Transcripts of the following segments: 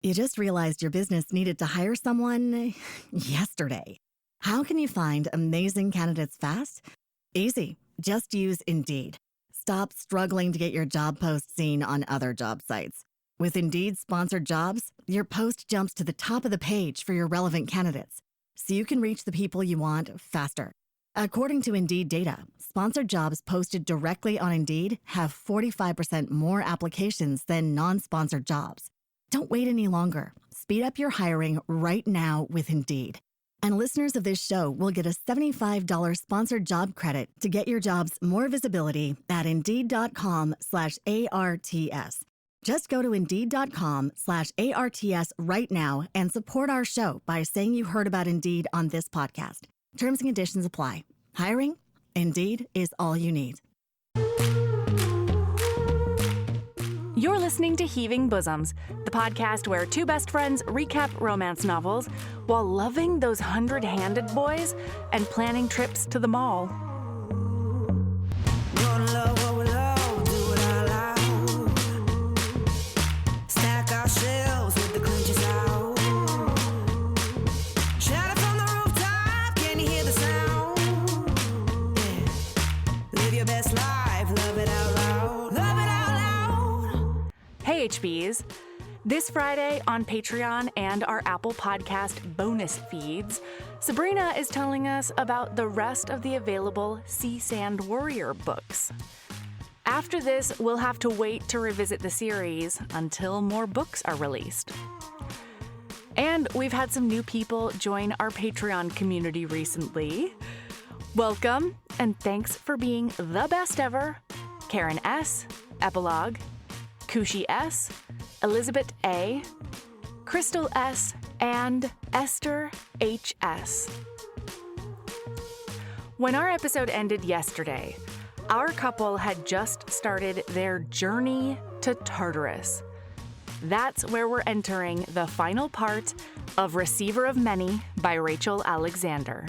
You just realized your business needed to hire someone yesterday. How can you find amazing candidates fast? Easy. Just use Indeed. Stop struggling to get your job post seen on other job sites. With Indeed sponsored jobs, your post jumps to the top of the page for your relevant candidates, so you can reach the people you want faster. According to Indeed data, sponsored jobs posted directly on Indeed have 45% more applications than non-sponsored jobs. Don't wait any longer. Speed up your hiring right now with Indeed. And listeners of this show will get a $75 sponsored job credit to get your jobs more visibility at Indeed.com/ARTS. Just go to Indeed.com/ARTS right now and support our show by saying you heard about Indeed on this podcast. Terms and conditions apply. Hiring? Indeed is all you need. You're listening to Heaving Bosoms, the podcast where two best friends recap romance novels while loving those 100-handed boys and planning trips to the mall. Hey HBs! This Friday on Patreon and our Apple Podcast bonus feeds, Sabrina is telling us about the rest of the available Sea Sand Warrior books. After this, we'll have to wait to revisit the series until more books are released. And we've had some new people join our Patreon community recently. Welcome, and thanks for being the best ever, Karen S., Epilogue, Kushi S., Elizabeth A., Crystal S., and Esther H.S. When our episode ended yesterday, our couple had just started their journey to Tartarus. That's where we're entering the final part of Receiver of Many by Rachel Alexander.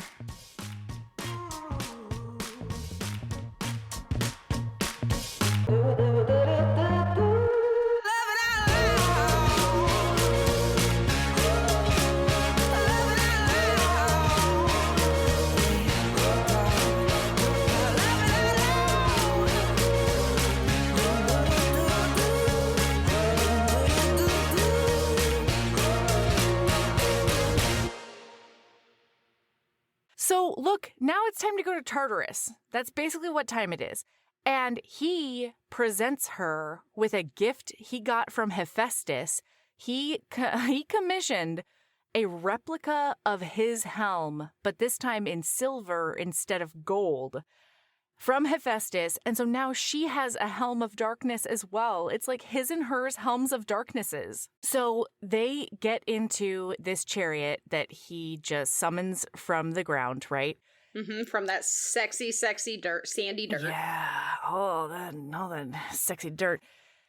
So look, now it's time to go to Tartarus. That's basically what time it is. And he presents her with a gift he got from Hephaestus. He commissioned a replica of his helm, but this time in silver instead of gold, from Hephaestus. And so now she has a helm of darkness as well. It's like his and hers helms of darknesses. So they get into this chariot that he just summons from the ground, right? Mm-hmm, from that sexy dirt, sandy dirt. Yeah, all that sexy dirt.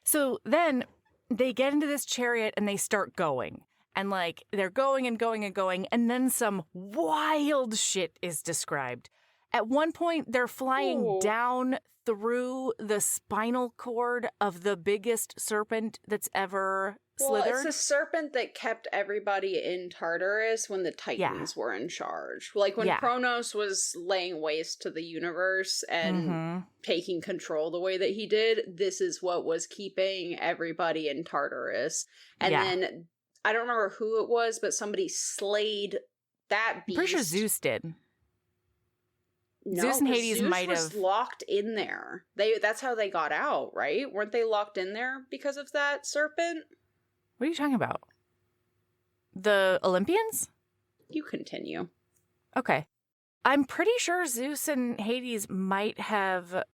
So then they get into this chariot and they start going. And like they're going and going and going. And then some wild shit is described. At one point, they're flying down through the spinal cord of the biggest serpent that's ever slithered. Well, it's a serpent that kept everybody in Tartarus when the Titans were in charge. Like when Kronos was laying waste to the universe and taking control the way that he did, this is what was keeping everybody in Tartarus. And then, I don't remember who it was, but somebody slayed that beast. I'm pretty sure Zeus did. No, Zeus and Hades Zeus was locked in there. That's how they got out, right? Weren't they locked in there because of that serpent? What are you talking about? The Olympians? You continue. Okay. I'm pretty sure Zeus and Hades might have,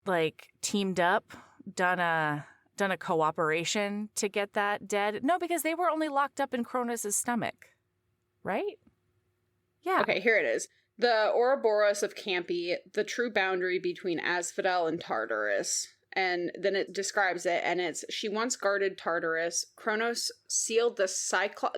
like, teamed up, done a cooperation to get that dead. No, because they were only locked up in Kronos' stomach, right? Yeah. Okay, here it is. The Ouroboros of Campi, the true boundary between Asphodel and Tartarus. And then it describes it, and it's, she once guarded Tartarus. Kronos sealed the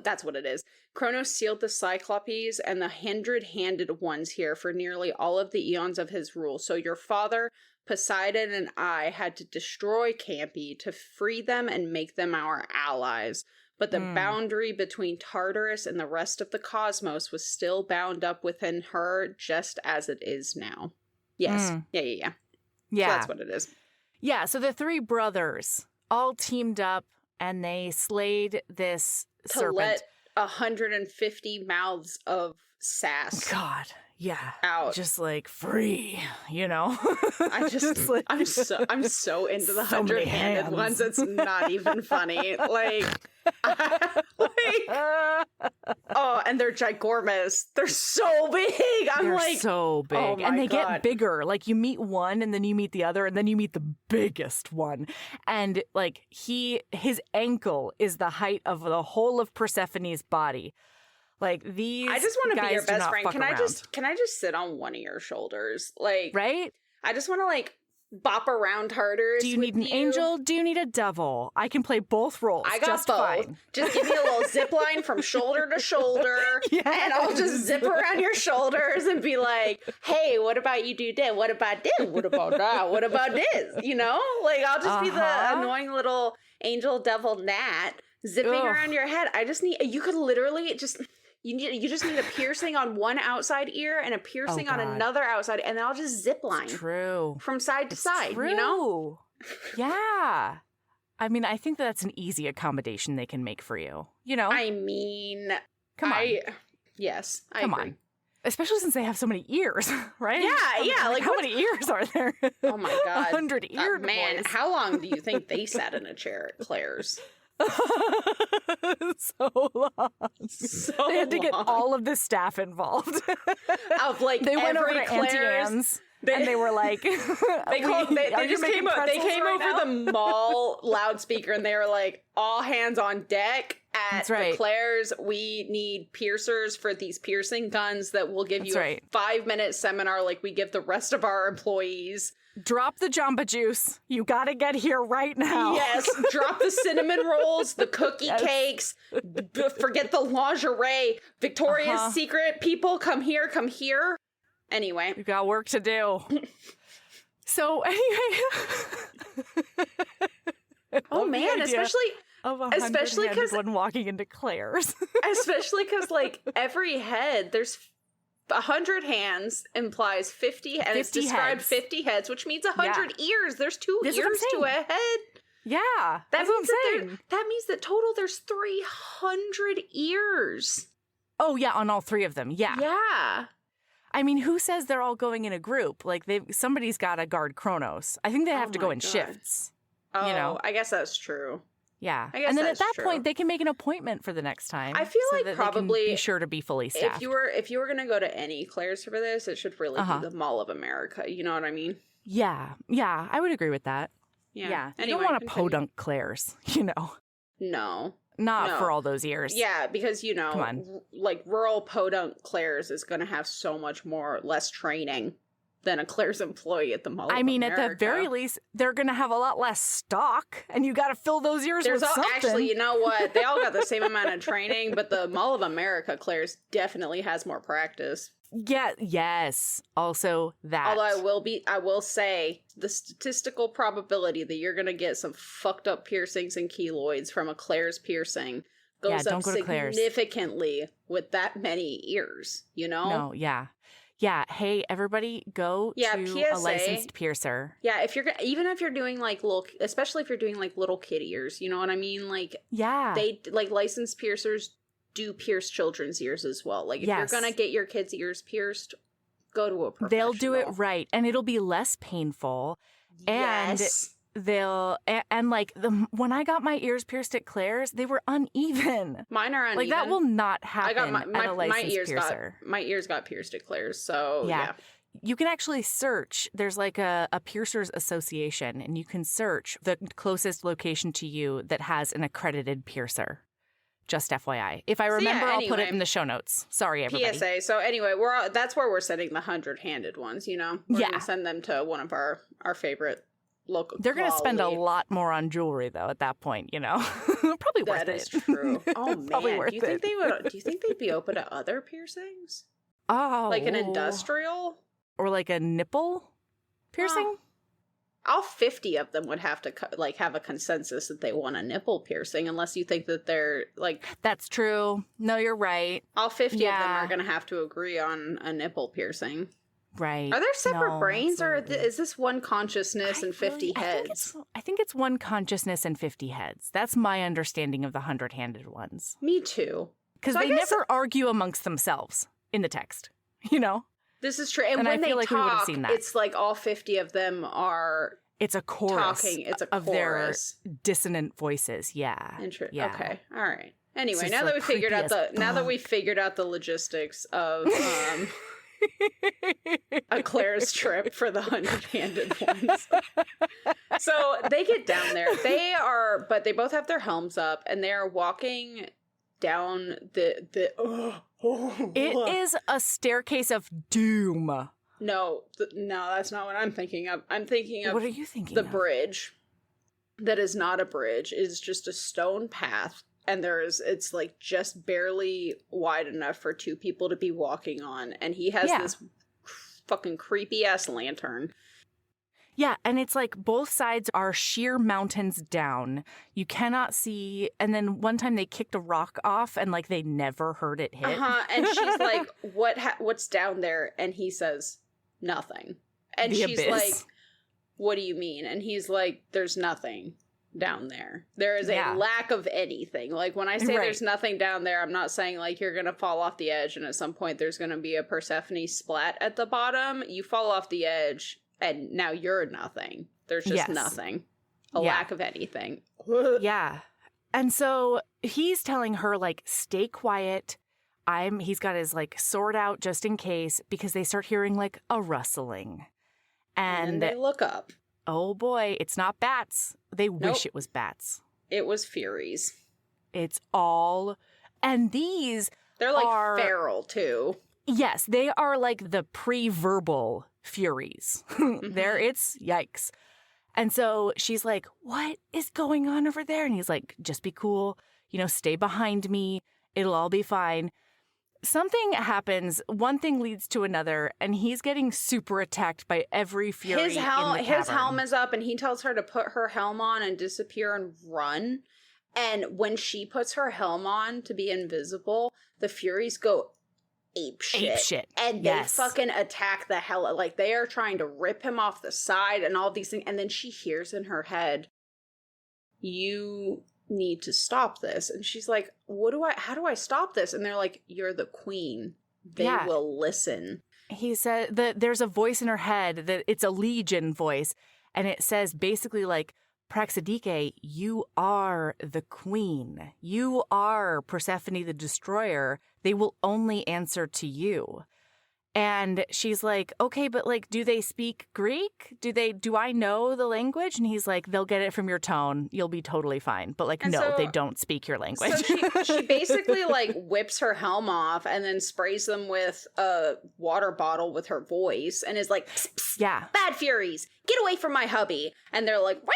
that's what it is. Kronos sealed the Cyclopes and the 100-handed ones here for nearly all of the eons of his rule. So your father, Poseidon, and I had to destroy Campi to free them and make them our allies. but the boundary between Tartarus and the rest of the cosmos was still bound up within her just as it is now. Yes. Yeah. So that's what it is. Yeah, so the three brothers all teamed up and they slayed this serpent. Let 150 mouths of sass. God, yeah. Out. Just like free, you know? Like, I'm so into the so many 100-handed hands. ones. It's not even funny. Oh, and they're ginormous. They're so big. They're so big. oh my and they God. get bigger. Like you meet one and then you meet the other and then you meet the biggest one. And like his ankle is the height of the whole of Persephone's body. Like these I just want to be your guys do best not friend. fuck Can I just sit on one of your shoulders? Like, right? I just want to like bop around Tartarus. Do you need an angel? Do you need a devil? I can play both roles. I got just both. Fine. Just give me a little zip line from shoulder to shoulder, Yes. and I'll just zip around your shoulders and be like, "Hey, what about you do that? What about this? What about that? What about this?" You know, like I'll just be the annoying little angel devil gnat zipping around your head. I just need. You could literally just. You just need a piercing on one outside ear and a piercing on another outside, and then I'll just zip line. It's true. From side to side, True. you know? Yeah. I mean, I think that's an easy accommodation they can make for you. You know? I mean, Come on. Yes, I Come agree. on. Especially since they have so many ears, right? Yeah. Like, how many ears are there? Oh my God. 100 ears. Man, how long do you think they sat in a chair at Claire's? So long. So They had to get long. all of the staff involved. Of like They went over every to Auntie Claire's. Anne's and they were like, They just came over the mall loudspeaker and they were like, all hands on deck at That's right. the Claire's. We need piercers for these piercing guns that will give That's you right. a 5-minute seminar like we give the rest of our employees. Drop the Jamba Juice. You gotta get here right now. Yes, drop the cinnamon rolls, the cookie cakes, forget the lingerie. Victoria's Secret people, come here. Anyway. You got work to do. So anyway. Oh man, especially especially because one walking into Claire's. especially because like every head, there's 100 hands implies 50, and it's 50 described heads. 50 heads, which means 100 ears. There's 2 That's what I'm ears to a saying. head. Yeah, that's what I'm saying. That means that total there's 300 ears. Oh yeah, on all 3 of them. Yeah. Yeah. I mean, who says they're all going in a group? Like somebody's got to guard Kronos. I think they have to go my in God. shifts. Oh, You know? I guess that's true. Yeah. I guess and then that's at that true. point, they can make an appointment for the next time. I feel so like that they can probably be sure to be fully staffed. If you were gonna go to any Claire's for this, it should really be the Mall of America. You know what I mean? Yeah, I would agree with that. Yeah. You Anyway, don't want to continue. podunk Claire's, you know. No. Not No. for all those years. Yeah, because you know, Come on. like rural podunk Claire's is gonna have so much less training than a Claire's employee at the Mall of I mean, America. at the very least, they're going to have a lot less stock, and you got to fill those ears There's with something. actually, you know what? They all got the same amount of training, but the Mall of America Claire's definitely has more practice. Yeah, yes. Also that. Although I will say the statistical probability that you're gonna get some fucked up piercings and keloids from a Claire's piercing goes don't up go to Claire's. significantly with that many ears. You know? No, yeah. Yeah, hey, everybody go Yeah, to PSA. a licensed piercer. Yeah, even if you're doing like especially if you're doing like little kid ears, you know what I mean? Like Yeah. they like licensed piercers do pierce children's ears as well. Like if Yes. you're gonna get your kids' ears pierced, go to a professional. They'll do it right, and it'll be less painful. And Yes. and like when I got my ears pierced at Claire's, they were uneven. Mine are uneven. Like that will not happen I got at a licensed piercer. my ears got pierced at Claire's, so yeah. You can actually search. There's like a piercers association, and you can search the closest location to you that has an accredited piercer. Just FYI. If I remember, I'll put it anyway. in the show notes. Sorry, everybody. PSA. So anyway, that's where we're sending the 100-handed ones. You know, we're gonna send them to one of our favorite local. They're going to spend a lot more on jewelry, though. At that point, you know, probably worth That it. is true. Oh man, Probably worth do you think it. Do you think they'd be open to other piercings, Oh, like an industrial? or like a nipple piercing? all 50 of them would have to like have a consensus that they want a nipple piercing, unless you think that they're like... That's true. No, you're right. All 50 of them are going to have to agree on a nipple piercing. Right. Are there separate brains, absolutely. or is this one consciousness and 50 heads? I think it's one consciousness and 50 heads. That's my understanding of the 100-handed ones. Me too. Because So I they guess- never argue amongst themselves in the text, you know? This is true. And And I when they feel like we would've talk, seen that. it's like all 50 of them are It's a chorus talking. It's a of chorus. their dissonant voices. Yeah. Yeah. Okay. All right. Anyway, It's now just, that we like, figured out creepy as we figured out the logistics of a Claire's trip for the 100-handed ones. So they get down there. But they both have their helms up, and they are walking down It is a staircase of doom. No, that's not what I'm thinking of. I'm thinking of What are you thinking the of? bridge that is not a bridge. It is just a stone path, and it's like just barely wide enough for two people to be walking on, and he has this fucking creepy ass lantern. Yeah, and it's like both sides are sheer mountains down. You cannot see. And then one time they kicked a rock off and like they never heard it hit. And she's like, what's down there? And he says, nothing. And The she's abyss. like, what do you mean? And he's like, there's nothing down there. There is a lack of anything. Like when I say there's nothing down there, I'm not saying like you're going to fall off the edge and at some point there's going to be a Persephone splat at the bottom. You fall off the edge and now you're nothing. There's just nothing. A lack of anything. Yeah. And so he's telling her like, stay quiet. He's got his like sword out just in case, because they start hearing like a rustling. And they look up. Oh boy, it's not bats. They wish it was bats. It was Furies. It's all, and these They're like are feral too. Yes, they are like the pre-verbal Furies. There, it's yikes. And so she's like, what is going on over there? And he's like, just be cool. Stay behind me. It'll all be fine. Something happens. One thing leads to another, and he's getting super attacked by every Fury His in the cavern. helm is up, and he tells her to put her helm on and disappear and run. And when she puts her helm on to be invisible, the Furies go ape shit. And they fucking attack the hell. Like, they are trying to rip him off the side and all these things. And then she hears in her head, you need to stop this. And she's like, how do I stop this? And they're like, you're the queen. They will listen. He said that there's a voice in her head that it's a legion voice. And it says basically like, Praxidike, you are the queen. You are Persephone the destroyer. They will only answer to you. And she's like, okay, but like, do they speak Greek? Do I know the language? And he's like, they'll get it from your tone. You'll be totally fine. But like, no, they don't speak your language. So she basically like whips her helm off and then sprays them with a water bottle with her voice and is like, psst, psst, bad Furies, get away from my hubby. And they're like, wah!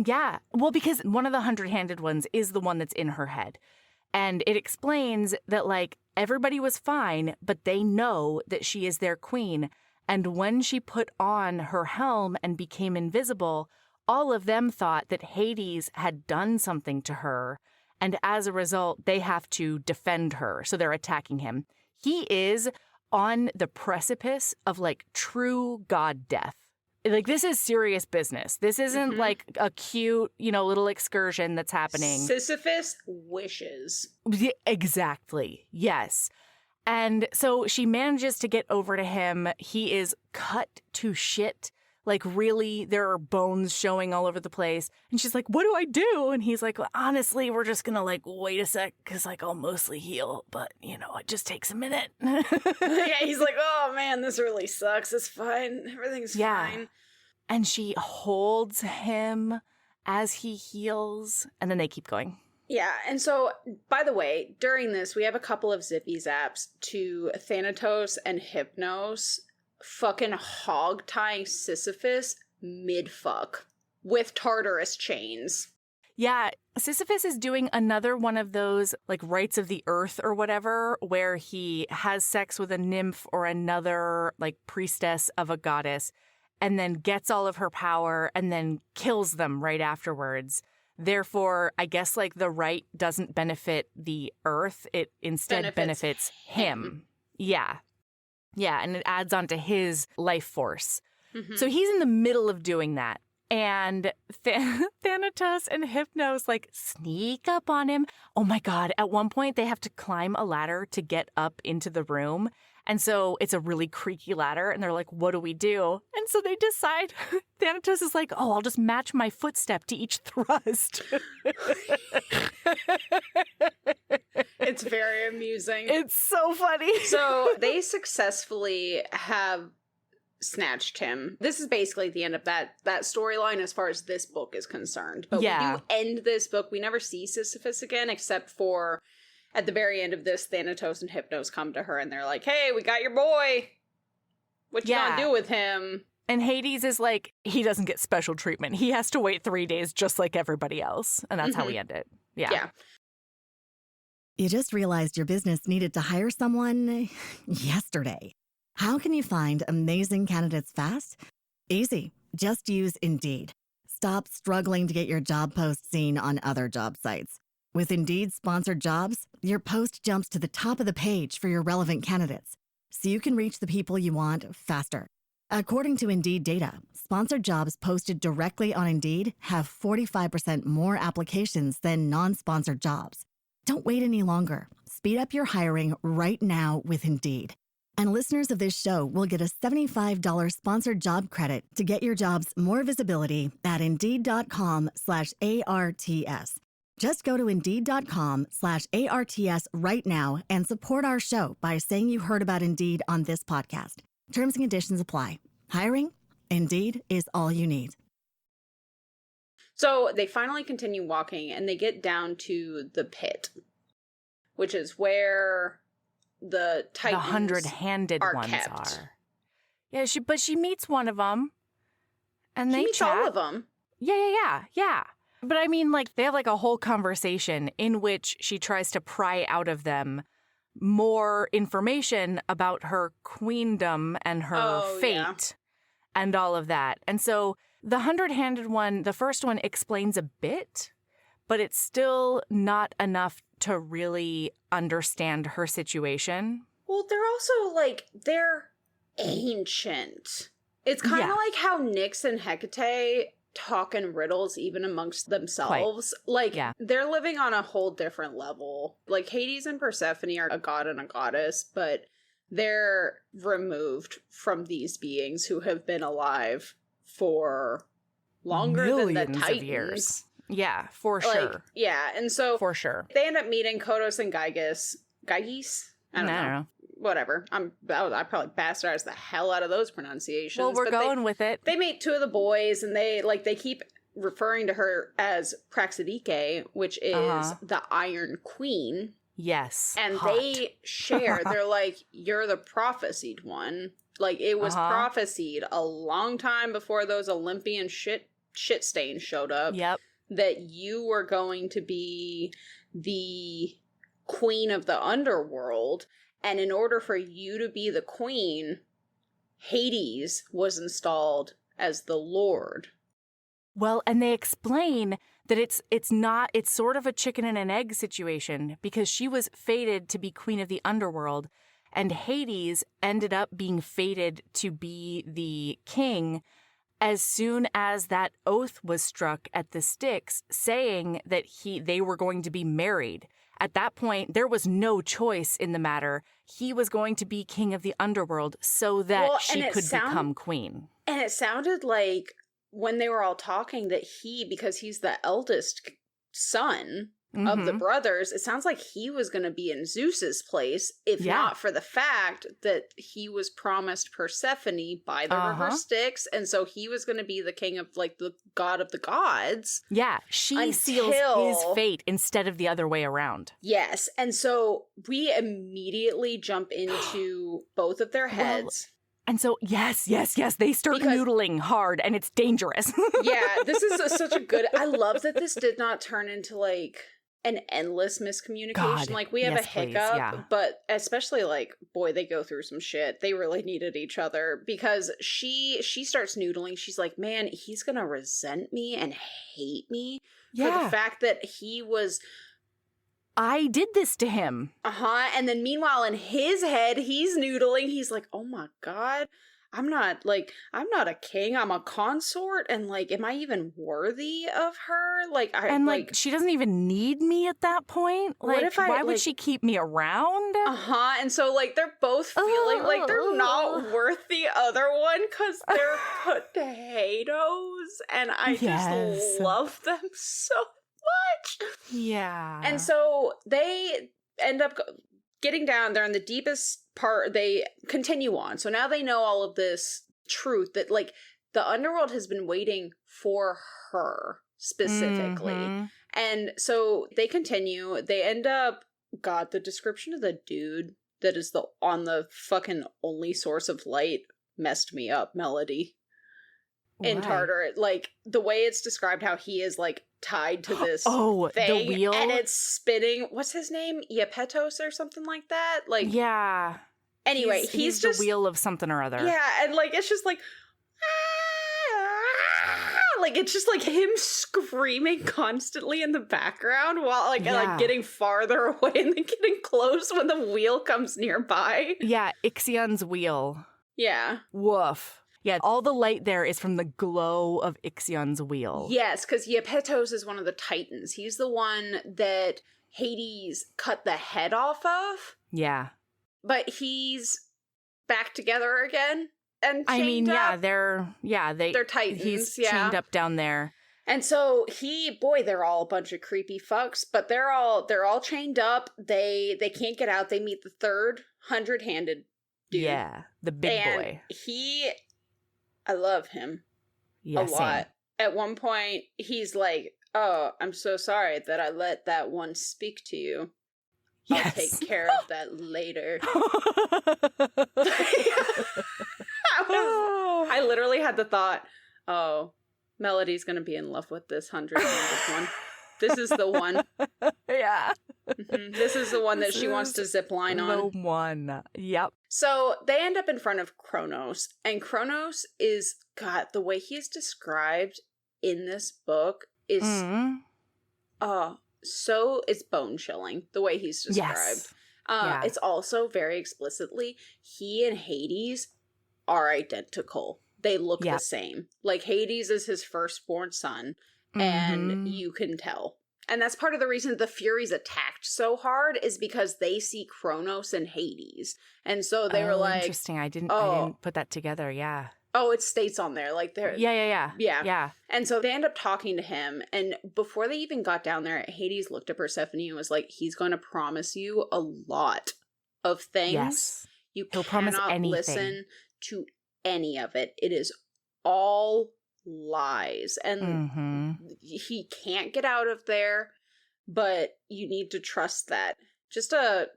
Yeah. Well, because one of the 100-handed ones is the one that's in her head. And it explains that, like, everybody was fine, but they know that she is their queen. And when she put on her helm and became invisible, all of them thought that Hades had done something to her. And as a result, they have to defend her. So they're attacking him. He is on the precipice of, like, true god death. Like, this is serious business. This isn't like a cute, little excursion that's happening. Sisyphus wishes. Exactly. Yes. And so she manages to get over to him. He is cut to shit. Like, really, there are bones showing all over the place. And she's like, what do I do? And he's like, well, honestly, we're just going to, like, wait a sec because, like, I'll mostly heal. But, it just takes a minute. Yeah, he's like, oh, man, this really sucks. It's fine. Everything's fine. And she holds him as he heals. And then they keep going. Yeah, and so, by the way, during this, we have a couple of zippy zaps to Thanatos and Hypnos fucking hog-tying Sisyphus mid-fuck with Tartarus chains. Yeah, Sisyphus is doing another one of those, like, rites of the earth or whatever, where he has sex with a nymph or another, like, priestess of a goddess. and then gets all of her power and then kills them right afterwards. Therefore, I guess like the right doesn't benefit the earth. It instead benefits him. Yeah. Yeah. And it adds on to his life force. Mm-hmm. So he's in the middle of doing that. And Thanatos and Hypnos like sneak up on him. Oh my God. At one point, they have to climb a ladder to get up into the room. And so it's a really creaky ladder. And they're like, what do we do? And so they decide, Thanatos is like, oh, I'll just match my footstep to each thrust. It's very amusing. It's so funny. So they successfully have snatched him. This is basically the end of that storyline as far as this book is concerned. But we do end this book. We never see Sisyphus again, except for at the very end of this, Thanatos and Hypnos come to her and they're like, hey, we got your boy. What you gonna do with him? And Hades is like, he doesn't get special treatment. He has to wait 3 days just like everybody else. And that's how we end it. Yeah. You just realized your business needed to hire someone yesterday. How can you find amazing candidates fast? Easy. Just use Indeed. Stop struggling to get your job post seen on other job sites. With Indeed sponsored jobs, your post jumps to the top of the page for your relevant candidates, so you can reach the people you want faster. According to Indeed data, sponsored jobs posted directly on Indeed have 45% more applications than non-sponsored jobs. Don't wait any longer. Speed up your hiring right now with Indeed. And listeners of this show will get a $75 sponsored job credit to get your jobs more visibility at Indeed.com/ARTS. Just go to Indeed.com/ARTS right now and support our show by saying you heard about Indeed on this podcast. Terms and conditions apply. Hiring? Indeed is all you need. So they finally continue walking and they get down to the pit, which is where the Titans, the 100-handed ones kept. Are. Yeah, she meets one of them, and they meets chat. all of them. Yeah. But I mean, like, they have like a whole conversation in which she tries to pry out of them more information about her queendom and her fate and all of that. And so the 100-handed one, the first one, explains a bit, but it's still not enough to really understand her situation. Well, they're also like, they're ancient. It's kind of like how Nyx and Hecate talk in riddles even amongst themselves. They're living on a whole different level. Like, Hades and Persephone are a god and a goddess, but they're removed from these beings who have been alive for longer than the Titans. Of years. Yeah, for sure. Yeah, and so for sure. They end up meeting Kodos and Gyges. Gyges? I don't know. Whatever. I probably bastardized the hell out of those pronunciations. Well, we're going with it. They meet two of the boys, and they keep referring to her as Praxidike, which is the Iron Queen. Yes. And they share. They're like, you're the prophesied one. Like, it was prophesied a long time before those Olympian shit stains showed up. Yep. That you were going to be the queen of the underworld. And in order for you to be the queen, Hades was installed as the Lord. Well, and they explain that it's sort of a chicken and an egg situation, because she was fated to be queen of the underworld, and Hades ended up being fated to be the king as soon as that oath was struck at the Styx, saying that they were going to be married. At that point, there was no choice in the matter. He was going to be king of the underworld so that she could become queen. And it sounded like when they were all talking that because he's the eldest son of the brothers, it sounds like he was going to be in Zeus's place, if not for the fact that he was promised Persephone by the river Styx, and so he was going to be the king of, like, the god of the gods. Yeah, she seals his fate instead of the other way around. Yes, and so we immediately jump into both of their heads. And so, yes, they start noodling hard, and it's dangerous. Yeah, this is such a good... I love that this did not turn into, like, an endless miscommunication. God, Like, we have yes, a please, hiccup, yeah. but especially, like, boy, they go through some shit. They really needed each other because she starts noodling. She's like, man, he's gonna resent me and hate me for the Yeah. fact that he was... I did this to him. And then meanwhile, in his head, he's noodling. He's like, oh my God, I'm not a king, I'm a consort. And like, am I even worthy of her? Like, And like, she doesn't even need me at that point. What Like, if I, why would like- she keep me around? And so like, they're both feeling like they're not worth the other one because they're potatoes. And I Yes. just love them so much. Yeah. And so they end up getting down there in the deepest part. They continue on. So now they know all of this truth that like the underworld has been waiting for her specifically. Mhm. And so they continue. They end up, God, the description of the dude that is on the fucking only source of light messed me up, Melody. In Why? Tartar, like the way it's described, how he is like tied to this Oh, thing, the wheel? and it's spinning. What's his name? Iapetos or something like that. Like, Yeah. anyway, he's just the wheel of something or other. yeah, and like it's just like. Like it's just like him screaming constantly in the background while like Yeah. getting farther away and then getting close when the wheel comes nearby. Yeah, Ixion's wheel. Yeah. Woof. Yeah, all the light there is from the glow of Ixion's wheel. Yes, because Iapetos is one of the Titans. He's the one that Hades cut the head off of, Yeah. but he's back together again and I mean, chained up. they're Titans. He's yeah. chained up down there. And so they're all a bunch of creepy fucks, but they're all chained up. They can't get out. They meet the third 100-handed dude. Yeah, the big and boy. I love him Yeah, a lot. At one point, he's like, "Oh, I'm so sorry that I let that one speak to you. I'll Yes. take care of that later." I literally had the thought, "Oh, Melody's gonna be in love with this 100-handed one. This is the one. Yeah. Mhm. This is the one that This she wants to is zip line on." The one. Yep. So they end up in front of Kronos, and Kronos is, God, the way he's described in this book is Mm. it's bone chilling the way he's described. Yes. Yeah. It's also very explicitly, he and Hades are identical. They look Yep. the same. Like Hades is his firstborn son, and Mhm. you can tell. And that's part of the reason the Furies attacked so hard is because they see Kronos and Hades. And so they were Oh, like, interesting. I didn't put that together. Yeah. oh, it states on there. Like they're Yeah. Yeah. And so they end up talking to him. And before they even got down there, Hades looked at Persephone and was like, he's going to promise you a lot of things. Yes. You He'll promise cannot anything. listen to any of it. It is all lies. And Mm-hmm. he can't get out of there, but you need to trust that. Just a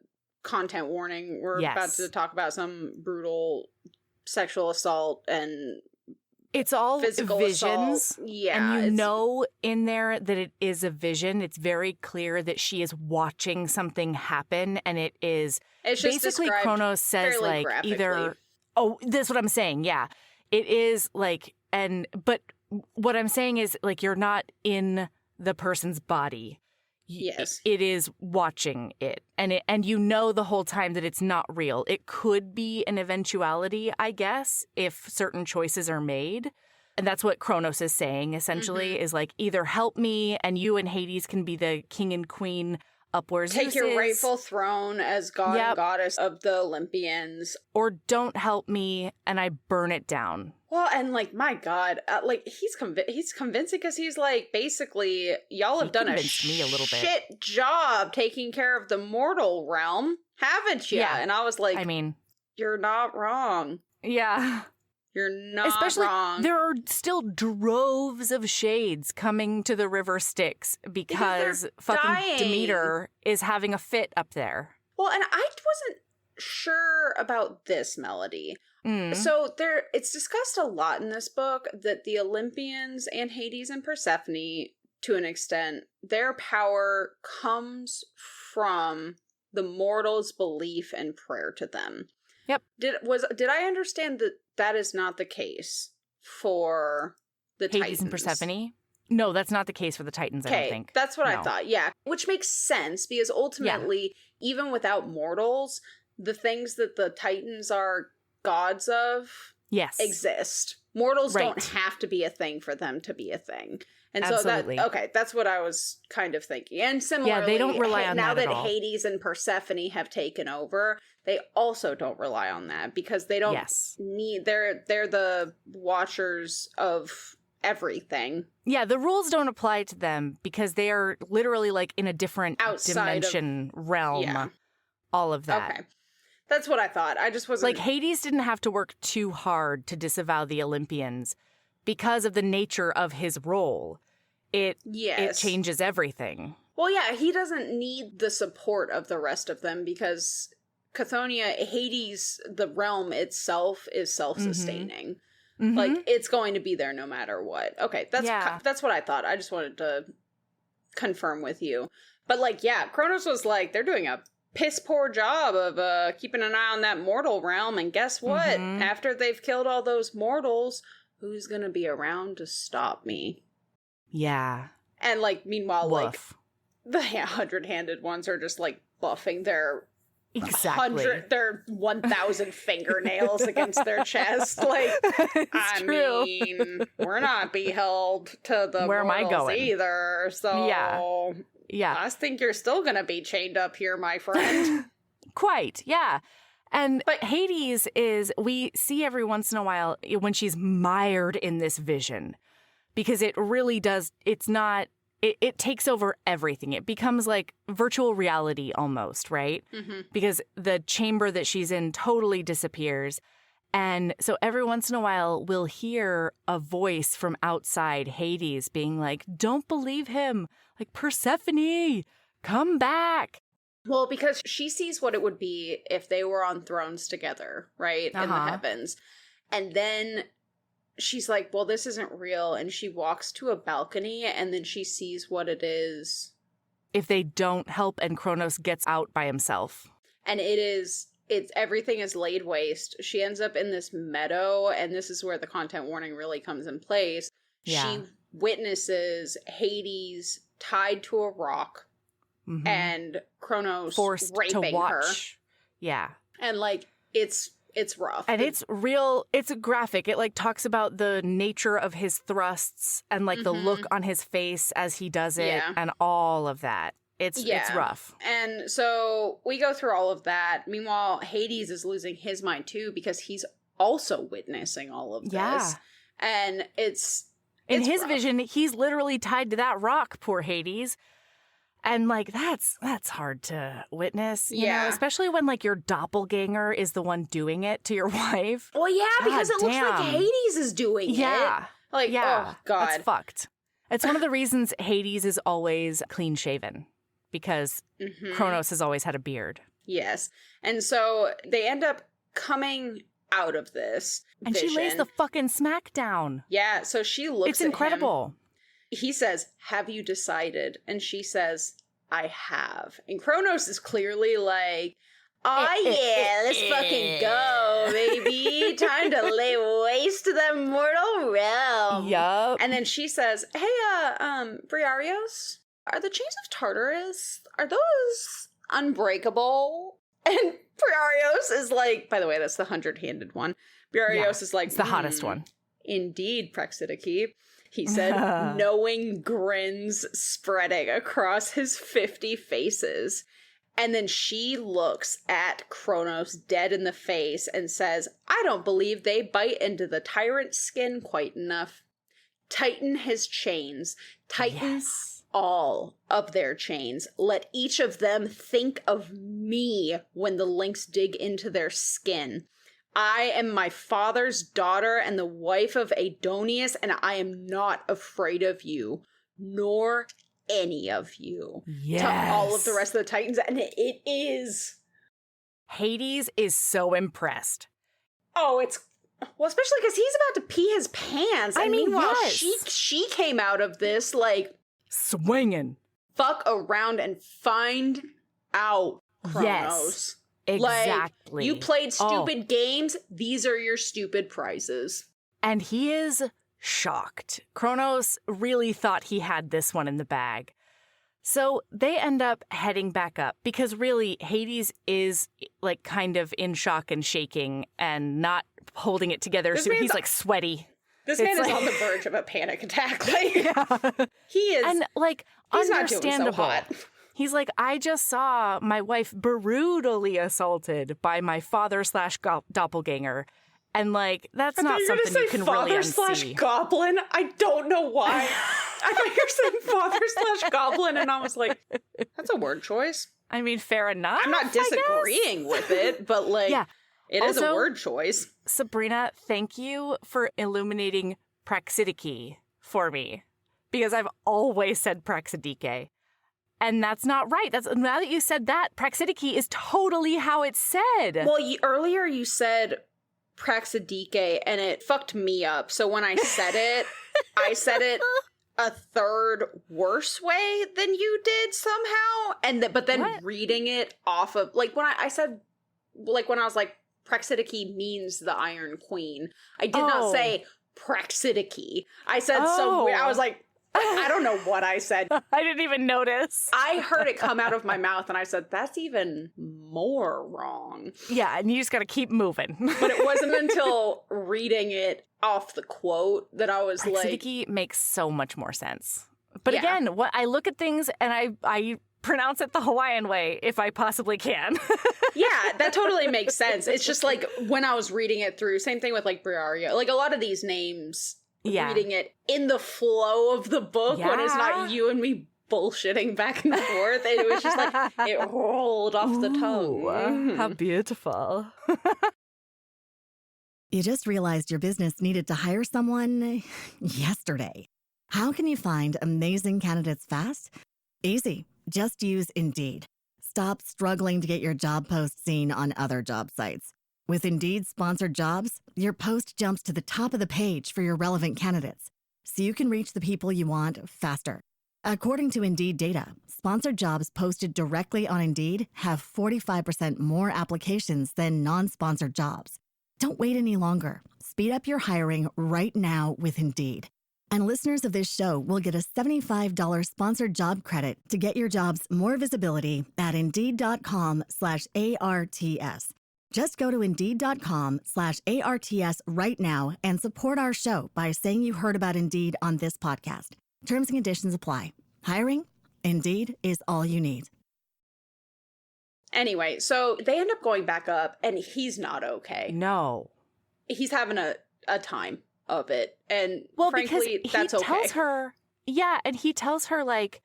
content warning. We're Yes. about to talk about some brutal sexual assault and It's all physical visions. assault. Yeah. And you it's- know in there that it is a vision. It's very clear that she is watching something happen, and it is it's just basically described Kronos says fairly like graphically. either that's what I'm saying. Yeah. It is like but what I'm saying is like you're not in the person's body. Yes. It is watching it. And you know the whole time that it's not real. It could be an eventuality, I guess, if certain choices are made. And that's what Kronos is saying, essentially, Mm-hmm. is like either help me and you and Hades can be the king and queen up where Take Zeus your is, rightful throne as god Yep. and goddess of the Olympians. or don't help me and I burn it down. Well, and like, my God, like he's convincing because he's like, basically, y'all He have done a convinced me a little bit. shit job taking care of the mortal realm, haven't you? Yeah. And I was like, I mean, you're not wrong. yeah. You're not Especially, wrong. there are still droves of shades coming to the river Styx because they're fucking dying. Demeter is having a fit up there. Well, and I wasn't sure about this, Melody. Mm. So it's discussed a lot in this book that the Olympians and Hades and Persephone to an extent. Their power comes from the mortals' belief and prayer to them. Yep. Did I understand that that is not the case for the Hades Titans? and Persephone? No, that's not the case for the Titans, I don't think. That's what I No. thought, yeah. Which makes sense, because ultimately, even without mortals, the things that the Titans are gods of Yes. exist. Mortals don't Right. have to be a thing for them to be a thing. And Absolutely. so that's what I was kind of thinking. And similarly, they don't rely on now that at that all. Hades and Persephone have taken over, they also don't rely on that, because they don't Yes. need, they're the watchers of everything. Yeah, the rules don't apply to them because they are literally like in a different Outside of- dimension, realm, Yeah. all of that. Okay. That's what I thought. I just wasn't... Like Hades didn't have to work too hard to disavow the Olympians because of the nature of his role. It changes everything. Well, yeah, he doesn't need the support of the rest of them, because Chthonia, Hades, the realm itself is self-sustaining. Mhm. Like, it's going to be there no matter what. Okay, that's what I thought. I just wanted to confirm with you. But, like, yeah, Kronos was like, they're doing a piss-poor job of keeping an eye on that mortal realm, and guess what? Mhm. After they've killed all those mortals, who's gonna be around to stop me? Yeah. And, like, meanwhile, Woof. like, the 100-handed ones are just, like, buffing their Exactly. their 1,000 fingernails against their chest. Like, It's true. mean, we're not beheld to the Where am I mortals going? either, so Yeah. I think you're still gonna be chained up here, my friend. Quite, yeah. But Hades is, we see every once in a while when she's mired in this vision, because it really does, it's not, it takes over everything. It becomes like virtual reality almost, right? Mm-hmm. Because the chamber that she's in totally disappears. And so every once in a while, we'll hear a voice from outside Hades being like, don't believe him. Like, Persephone, come back. Well, because she sees what it would be if they were on thrones together, right? In the Uh-huh. heavens. And then she's like, well, this isn't real. And she walks to a balcony, and then she sees what it is. If they don't help and Kronos gets out by himself. And it's everything is laid waste. She ends up in this meadow, and this is where the content warning really comes in place. Yeah. She witnesses Hades tied to a rock, Mhm. and Kronos Forced raping to watch. her. Yeah. And, like, it's rough. And it's real, it's graphic. It like talks about the nature of his thrusts and like the look on his face as he does it, Yeah. and all of that. It's rough. And so we go through all of that. Meanwhile, Hades is losing his mind too, because he's also witnessing all of this. Yeah. And it's In his rough. vision, he's literally tied to that rock, poor Hades. And like that's hard to witness, you know, especially when like your doppelganger is the one doing it to your wife. Well, yeah, because God it looks like damn. Hades is doing Yeah. it. Like, Yeah. oh God. That's fucked. It's one of the reasons Hades is always clean shaven, because Mhm. Kronos has always had a beard. Yes. And so they end up coming out of this And she lays vision. the fucking smack down. Yeah, so she looks It's at him. incredible. He says, have you decided? And she says, I have. And Kronos is clearly like, oh yeah, let's fucking go, baby. Time to lay waste to the mortal realm. Yup. And then she says, hey, Briareos, are the chains of Tartarus, are those unbreakable? And Briareos is like, by the way, that's the 100-handed one. Briareos is like, It's the hottest one. Indeed, Praxidiki. He said, knowing grins spreading across his 50 faces. And then she looks at Kronos dead in the face and says, I don't believe they bite into the tyrant's skin quite enough. Tighten his chains. Tighten all of their chains. Let each of them think of me when the links dig into their skin. I am my father's daughter and the wife of Adoneus, and I am not afraid of you, nor any of you. Yes. To all of the rest of the Titans, and it is. Hades is so impressed. Oh, it's. Well, especially because he's about to pee his pants. I And mean, meanwhile, yes. she came out of this like swinging. Fuck around and find out, Kronos. Yes, exactly. Like, you played stupid games. These are your stupid prizes. And he is shocked. Kronos really thought he had this one in the bag. So they end up heading back up because really Hades is like kind of in shock and shaking and not holding it together. So he's like sweaty. This man is on the verge of a panic attack. Like, he is. And like, he's understandable. Not doing so hot. He's like, I just saw my wife brutally assaulted by my father/doppelganger. And like, that's not something you can really unsee. Father/goblin? I don't know why. I thought you were saying father/goblin, and I was like, that's a word choice. I mean, fair enough. I'm not disagreeing with it, but like, yeah. It is a word choice. Sabrina, thank you for illuminating Praxidike for me, because I've always said Praxidike. And that's not right. Now that you said that, Praxidike is totally how it's said. Well, earlier you said Praxidike, and it fucked me up. So when I said it, I said it a third worse way than you did somehow. But then reading it off of, like, when I said, like, when I was like, Praxidike means the Iron Queen, I did not say Praxidike. I said so weird. I was like, I don't know what I said. I didn't even notice. I heard it come out of my mouth and I said, that's even more wrong. Yeah, and you just gotta keep moving. But it wasn't until reading it off the quote that I was like... Praxidike makes so much more sense. But again, I look at things and I pronounce it the Hawaiian way if I possibly can. Yeah, that totally makes sense. It's just like when I was reading it through, same thing with like Briario. Like a lot of these names... reading it in the flow of the book when it's not you and me bullshitting back and forth. It was just like, it rolled off the tongue. How beautiful. You just realized your business needed to hire someone yesterday. How can you find amazing candidates fast? Easy. Just use Indeed. Stop struggling to get your job post seen on other job sites. With Indeed sponsored jobs, your post jumps to the top of the page for your relevant candidates, so you can reach the people you want faster. According to Indeed data, sponsored jobs posted directly on Indeed have 45% more applications than non-sponsored jobs. Don't wait any longer. Speed up your hiring right now with Indeed. And listeners of this show will get a $75 sponsored job credit to get your jobs more visibility at Indeed.com/ARTS. Just go to Indeed.com/ARTS right now and support our show by saying you heard about Indeed on this podcast. Terms and conditions apply. Hiring? Indeed is all you need. Anyway, so they end up going back up, and he's not okay. No. He's having a time of it, and because frankly, that's okay. He tells her, and he tells her, like,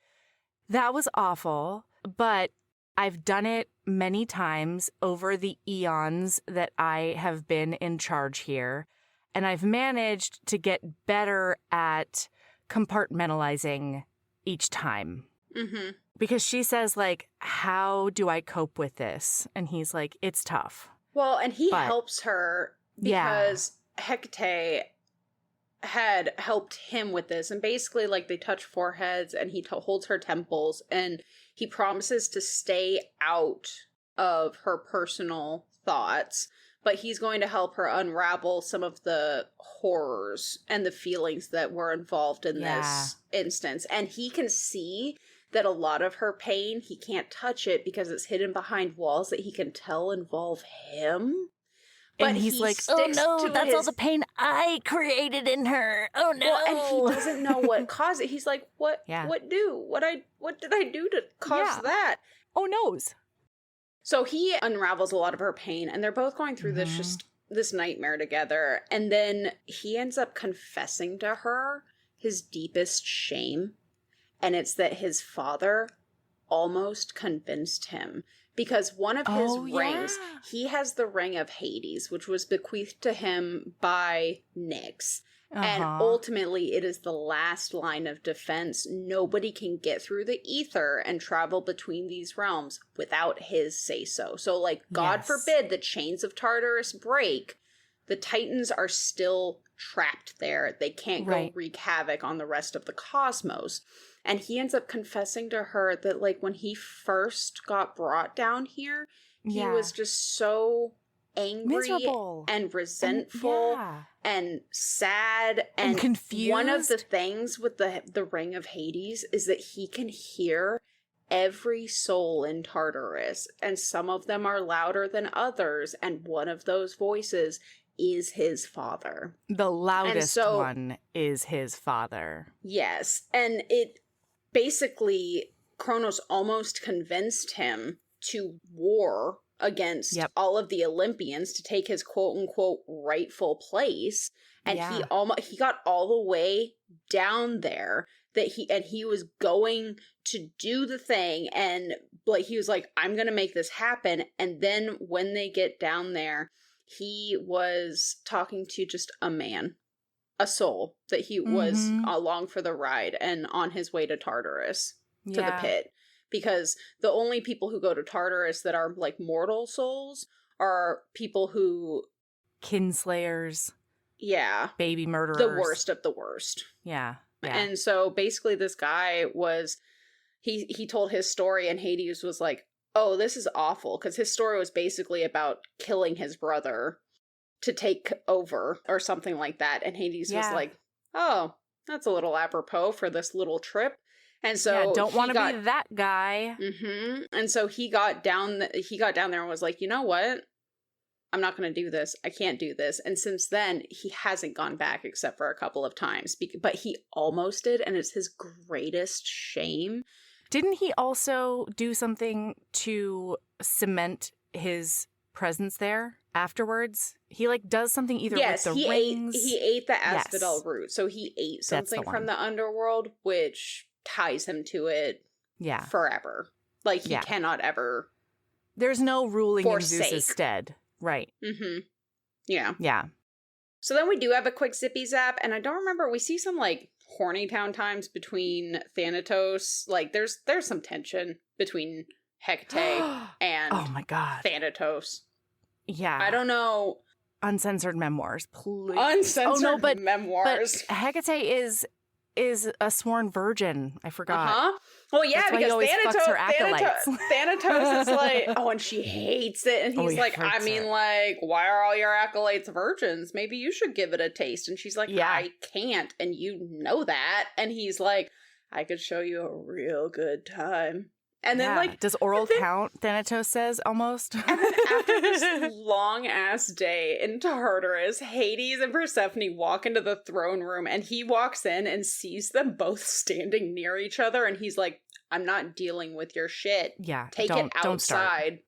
that was awful, but I've done it many times over the eons that I have been in charge here, and I've managed to get better at compartmentalizing each time. Mm-hmm. Because she says, like, how do I cope with this? And he's like, it's tough. Well, and he helps her because Hecate had helped him with this. And basically, like, they touch foreheads and he holds her temples and he promises to stay out of her personal thoughts. But he's going to help her unravel some of the horrors and the feelings that were involved in this instance. And he can see that a lot of her pain, he can't touch it because it's hidden behind walls that he can tell involve him. But and he's like, oh no, that's all the pain I created in her. Oh no. Well, and he doesn't know what caused it. He's like, what did I do to cause that? Oh noes. So he unravels a lot of her pain, and they're both going through this nightmare together. And then he ends up confessing to her his deepest shame. And it's that his father almost convinced him. Because one of his rings, he has the ring of Hades, which was bequeathed to him by Nyx. And ultimately, it is the last line of defense. Nobody can get through the ether and travel between these realms without his say-so. So, like, God forbid the chains of Tartarus break, the Titans are still trapped there. They can't go wreak havoc on the rest of the cosmos. And he ends up confessing to her that, like, when he first got brought down here, he was just so angry miserable and resentful and sad and confused. One of the things with the Ring of Hades is that he can hear every soul in Tartarus, and some of them are louder than others, and one of those voices is his father. The loudest one is his father. Yes, and it basically, Kronos almost convinced him to war against all of the Olympians to take his quote-unquote rightful place, and he got all the way down there that he was going to do the thing, and like he was like, I'm gonna make this happen. And then when they get down there, he was talking to just a man, a soul, that he was along for the ride and on his way to Tartarus, to the pit. Because the only people who go to Tartarus that are like mortal souls are people who... Kinslayers. Yeah. Baby murderers. The worst of the worst. Yeah. And so basically this guy was... He told his story, and Hades was like, oh, this is awful. Because his story was basically about killing his brother to take over or something like that. And Hades was like, oh, that's a little apropos for this little trip. And so don't want to be that guy. And so he got down there and was like, you know what? I'm not going to do this. I can't do this. And since then, he hasn't gone back except for a couple of times. But he almost did, and it's his greatest shame. Didn't he also do something to cement his presence there afterwards? He like does something either with the rings. He ate the asphodel root. So he ate something from the underworld, which ties him to it forever. Like he cannot ever... There's no ruling in Zeus's stead. Right. Yeah. So then we do have a quick zippy zap, and I don't remember, we see some like horny town times between Thanatos. Like there's some tension between Hecate and oh my god, Thanatos. Yeah. I don't know. Uncensored memoirs, please. Uncensored memoirs. But Hecate is a sworn virgin. I forgot. Well, yeah, that's because why he always fucks her acolytes. Thanatos is like, oh, and she hates it. And he's like, I mean, like, why are all your acolytes virgins? Maybe you should give it a taste. And she's like, I can't. And you know that. And he's like, I could show you a real good time. And then, like... Does oral count, Thanatos says, almost? And then after this long-ass day in Tartarus, Hades and Persephone walk into the throne room, and he walks in and sees them both standing near each other, and he's like, I'm not dealing with your shit. Yeah, Take it outside.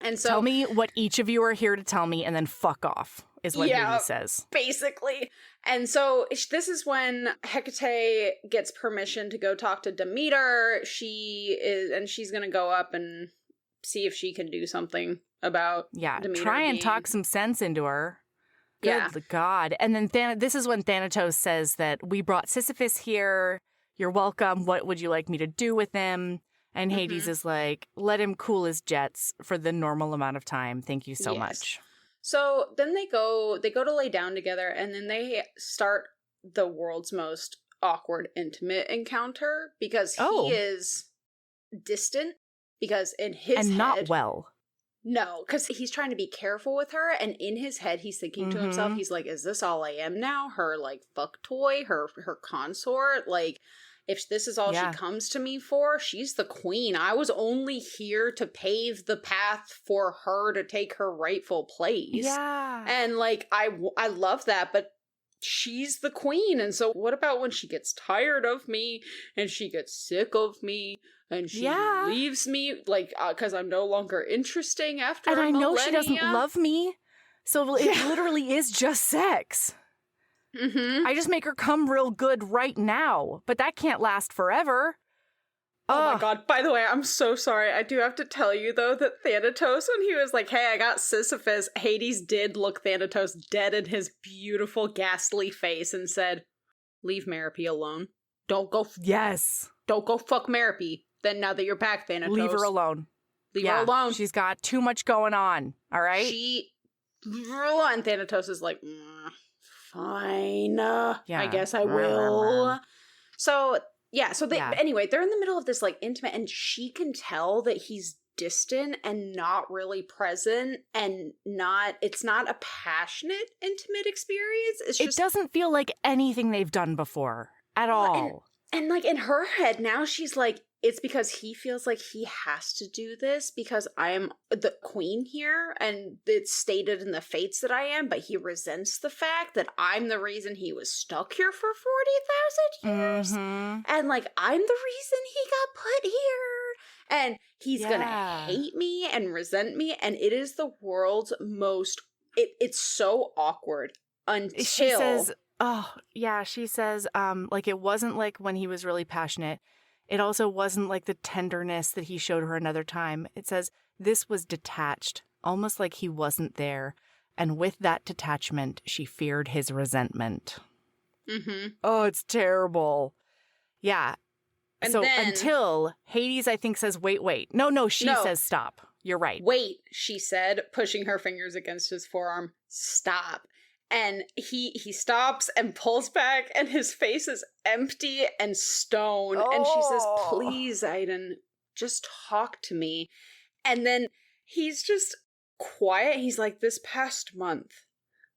And so... Tell me what each of you are here to tell me, and then fuck off, is what Hades says. Basically. And so this is when Hecate gets permission to go talk to Demeter. She's going to go up and see if she can do something about Demeter. Try and talk some sense into her. Good God. And then this is when Thanatos says that we brought Sisyphus here. You're welcome. What would you like me to do with him? And Hades is like, let him cool his jets for the normal amount of time. Thank you so much. So then they go to lay down together, and then they start the world's most awkward, intimate encounter because he is distant, because in his head... And not well. No, because he's trying to be careful with her, and in his head he's thinking to himself, he's like, is this all I am now? Her, like, fuck toy? Her consort? Like... If this is all she comes to me for, she's the queen. I was only here to pave the path for her to take her rightful place. Yeah. And, like, I love that, but she's the queen. And so what about when she gets tired of me and she gets sick of me and she leaves me, like, because I'm no longer interesting after and a millennia? I know she doesn't love me, so it literally is just sex. I just make her come real good right now, but that can't last forever. Oh my god, by the way, I'm so sorry. I do have to tell you, though, that Thanatos, when he was like, hey, I got Sisyphus, Hades did look Thanatos dead in his beautiful, ghastly face and said, leave Merope alone. Don't go fuck Merope. Then now that you're back, Thanatos. Leave her alone. Leave her alone. She's got too much going on, all right? Leave her alone. And Thanatos is like, fine. I guess I will. So Yeah, so anyway, they're in the middle of this like intimate, and she can tell that he's distant and not really present, and it's not a passionate intimate experience. It doesn't feel like anything they've done before at all. And like in her head now, she's like, it's because he feels like he has to do this because I am the queen here and it's stated in the fates that I am, but he resents the fact that I'm the reason he was stuck here for 40,000 years. Mm-hmm. And like, I'm the reason he got put here. And he's gonna hate me and resent me. And it is the world's most, it's so awkward until... She says, like it wasn't like when he was really passionate. It also wasn't like the tenderness that he showed her another time. It says, this was detached, almost like he wasn't there. And with that detachment, she feared his resentment. Mm-hmm. Oh, it's terrible. Yeah. And so then, until Hades, I think, says, wait. No, she says stop. You're right. Wait, she said, pushing her fingers against his forearm. Stop. And he stops and pulls back, and his face is empty and stone. Oh. And she says, please, Aiden, just talk to me. And then he's just quiet. He's like, this past month,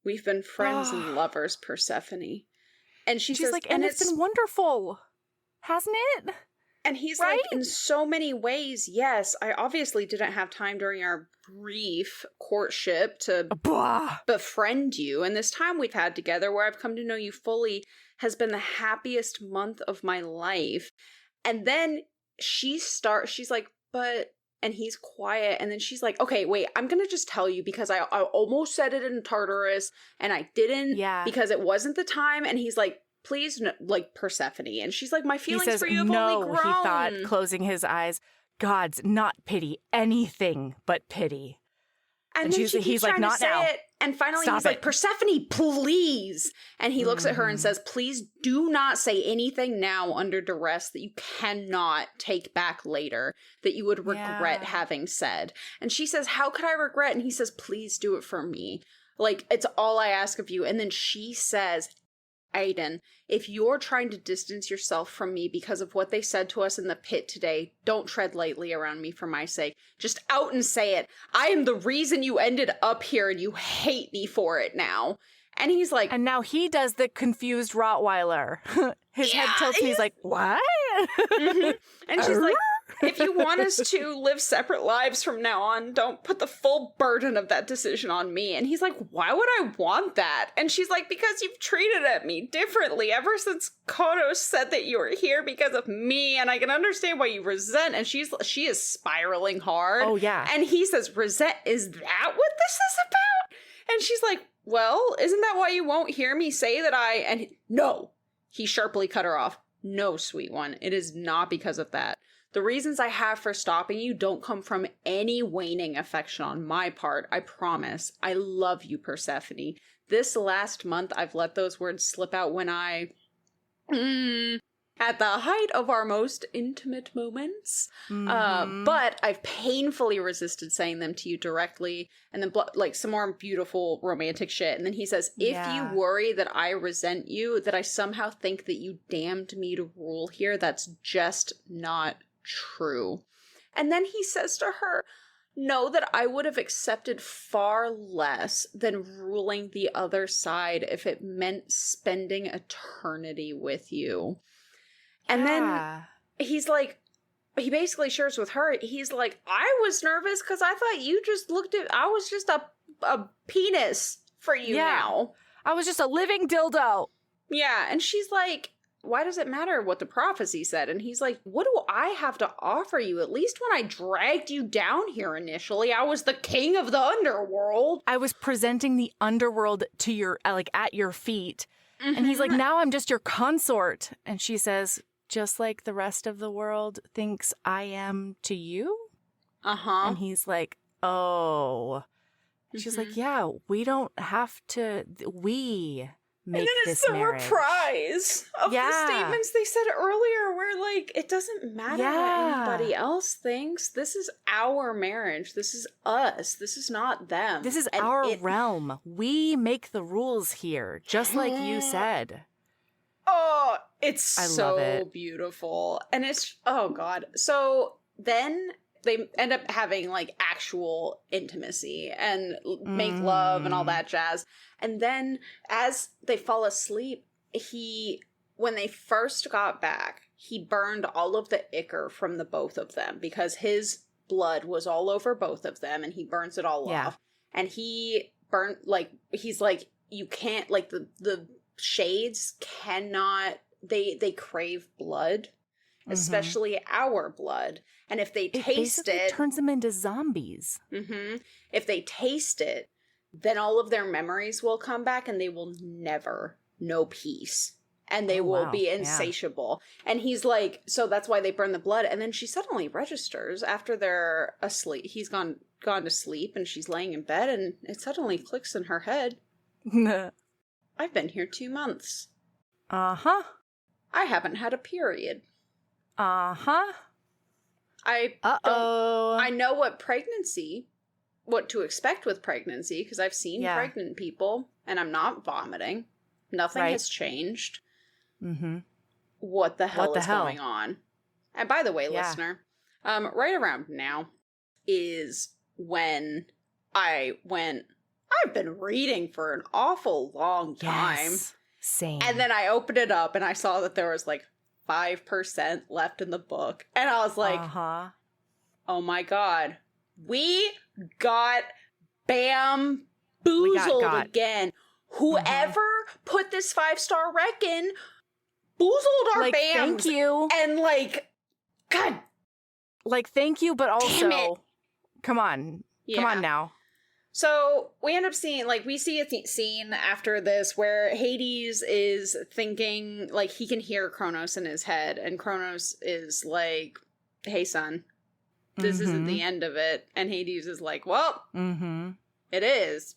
we've been friends and lovers, Persephone. And she's says, like, and it's been wonderful, hasn't it? And he's right? Like, in so many ways, yes, I obviously didn't have time during our brief courtship to befriend you. And this time we've had together where I've come to know you fully has been the happiest month of my life. And then she's like, but, and he's quiet. And then she's like, okay, wait, I'm going to just tell you because I almost said it in Tartarus and I didn't because it wasn't the time. And he's like, please, no, like Persephone. And she's like, my feelings for you have only grown. He thought, closing his eyes, God's not pity, anything but pity. And then he's like, not now. And finally he's like, Persephone, please. And he looks at her and says, please do not say anything now under duress that you cannot take back later, that you would regret having said. And she says, how could I regret? And he says, please do it for me. Like, it's all I ask of you. And then she says, Aiden, if you're trying to distance yourself from me because of what they said to us in the pit today, don't tread lightly around me for my sake. Just out and say it. I am the reason you ended up here and you hate me for it now. And he's like... And now he does the confused Rottweiler. His head tilts and he's like, what? Mm-hmm. And she's like, if you want us to live separate lives from now on, don't put the full burden of that decision on me. And he's like, why would I want that? And she's like, because you've treated me differently ever since Konos said that you were here because of me, and I can understand why you resent. And she is spiraling hard. Oh, yeah. And he says, resent, is that what this is about? And she's like, well, isn't that why you won't hear me say that no. He sharply cut her off. No, sweet one. It is not because of that. The reasons I have for stopping you don't come from any waning affection on my part, I promise. I love you, Persephone. This last month, I've let those words slip out when at the height of our most intimate moments. But I've painfully resisted saying them to you directly. And then, like, some more beautiful romantic shit. And then he says, if you worry that I resent you, that I somehow think that you damned me to rule here, that's just not true. And then he says to her, know that I would have accepted far less than ruling the other side if it meant spending eternity with you. And then he's like, he basically shares with her, he's like, I was nervous because I thought you just I was just a penis for you now. I was just a living dildo. Yeah, and she's like, why does it matter what the prophecy said? And he's like, what do I have to offer you? At least when I dragged you down here initially, I was the king of the underworld. I was presenting the underworld to your, like, at your feet. Mm-hmm. And he's like, now I'm just your consort. And she says, just like the rest of the world thinks I am to you? Uh-huh. And he's like, oh. She's like, yeah, we don't have to, we make this marriage. And then it's the reprise of the statements they said earlier where, like, it doesn't matter what anybody else thinks. This is our marriage. This is us. This is not them. This is our realm. We make the rules here, just like you said. Oh, It's I so love it. beautiful. And it's, oh God. So then they end up having like actual intimacy and make love and all that jazz. And then as they fall asleep, when they first got back, he burned all of the ichor from the both of them because his blood was all over both of them and he burns it all off. And he burnt, like, he's like, you can't, like, the shades cannot, they crave blood, especially our blood. And if they taste basically it, turns them into zombies. if they taste it, then all of their memories will come back and they will never know peace. And they will be insatiable. And he's like, so that's why they burn the blood. And then she suddenly registers after they're asleep. He's gone to sleep and she's laying in bed and it suddenly clicks in her head. I've been here 2 months. Uh-huh. I haven't had a period. Uh-huh. I know what to expect with pregnancy because I've seen pregnant people and I'm not vomiting. Nothing has changed. What the hell is going on? And by the way, listener, right around now is when I've been reading for an awful long time. Yes. Same. And then I opened it up and I saw that there was like 5% left in the book. And I was like, oh my God, we got bamboozled again. Whoever put this 5-star rec in boozled our BAMs. Thank you. And like, God. Like, thank you, but also, come on. Yeah. Come on now. So we end up seeing, like, we see a scene after this where Hades is thinking, like, he can hear Kronos in his head. And Kronos is like, hey, son, this isn't the end of it. And Hades is like, well, it is.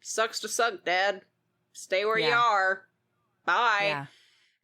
Sucks to suck, Dad. Stay where you are. Bye. Yeah.